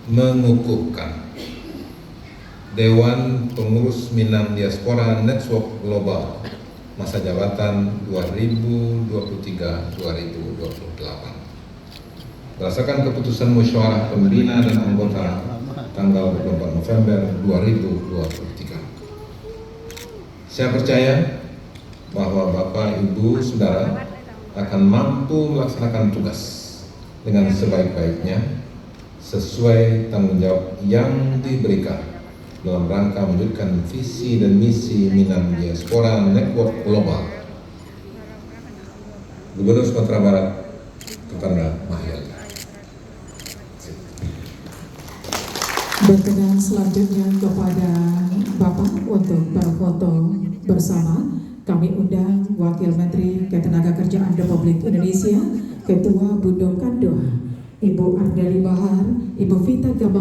mengukuhkan Dewan Pengurus Minang Diaspora Network Global masa jabatan 2023-2028 berdasarkan keputusan musyawarah pembina dan anggota tanggal 24 November 2023. Saya percaya bahwa Bapak, Ibu, Saudara akan mampu melaksanakan tugas dengan sebaik-baiknya sesuai tanggung jawab yang diberikan dalam rangka mewujudkan visi dan misi Minang Diaspora Network Global. Gubernur Sumatera Barat kepada Mahil. Berkenan selanjutnya kepada Bapak untuk berfoto bersama. Kami undang Wakil Menteri Ketenagakerjaan Republik Indonesia, Ketua Bundo Kando, Ibu Ardeli Bahar, Ibu Vita Gama.